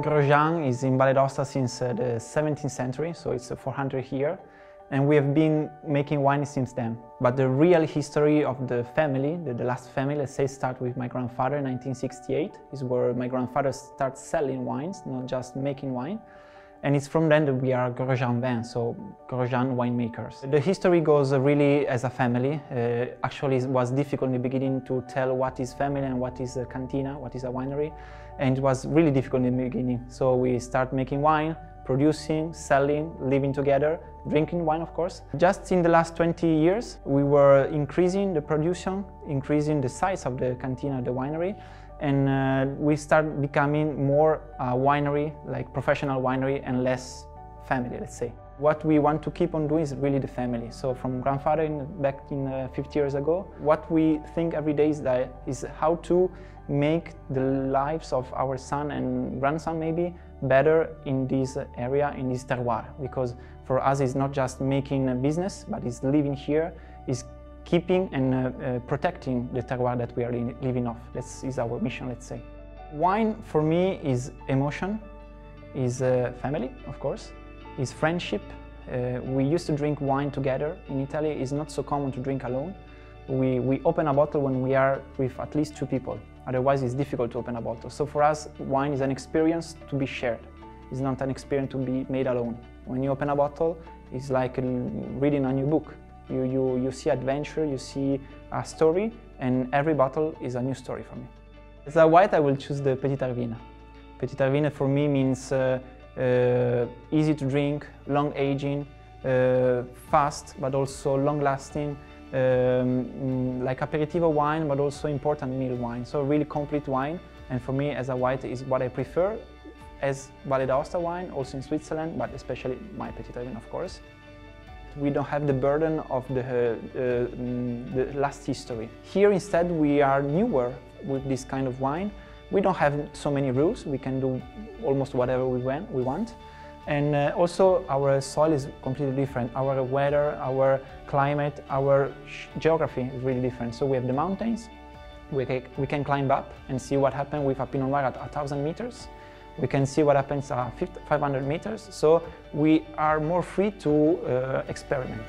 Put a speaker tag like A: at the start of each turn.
A: Grosjean is in Aosta since the 17th century, so it's 400 years, and we have been making wine since then. But the real history of the family, the last family, let's say, starts with my grandfather in 1968, is where my grandfather starts selling wines, not just making wine. And it's from then that we are Grosjean Vini, so Grosjean winemakers. The history goes really as a family. Actually, it was difficult in the beginning to tell what is family and what is a cantina, what is a winery. And it was really difficult in the beginning. So we start making wine, producing, selling, living together, drinking wine, of course. Just in the last 20 years, we were increasing the production, increasing the size of the cantina, the winery. And we start becoming more a winery, like professional winery, and less family, let's say. What we want to keep on doing is really the family. So from grandfather back in 50 years ago, what we think every day is how to make the lives of our son and grandson maybe better in this area, in this terroir. Because for us it's not just making a business, but it's living here, is keeping and protecting the terroir that we are living off. That is our mission, let's say. Wine for me is emotion, is family, of course, is friendship. We used to drink wine together. In Italy, it's not so common to drink alone. We open a bottle when we are with at least 2 people. Otherwise, it's difficult to open a bottle. So for us, wine is an experience to be shared. It's not an experience to be made alone. When you open a bottle, it's like reading a new book. You see adventure, you see a story, and every bottle is a new story for me. As a white, I will choose the Petit Vini. Petit Vini for me means easy to drink, long aging, fast, but also long lasting, like aperitivo wine, but also important meal wine. So really complete wine, and for me as a white is what I prefer as Aosta wine, also in Switzerland, but especially my Petit Vini, of course. We don't have the burden of the last history. Here instead we are newer with this kind of wine. We don't have so many rules, we can do almost whatever we want. And also our soil is completely different. Our weather, our climate, our geography is really different. So we have the mountains, we can climb up and see what happens with a Pinot Noir at 1,000 meters. We can see what happens at 500 meters, so we are more free to experiment.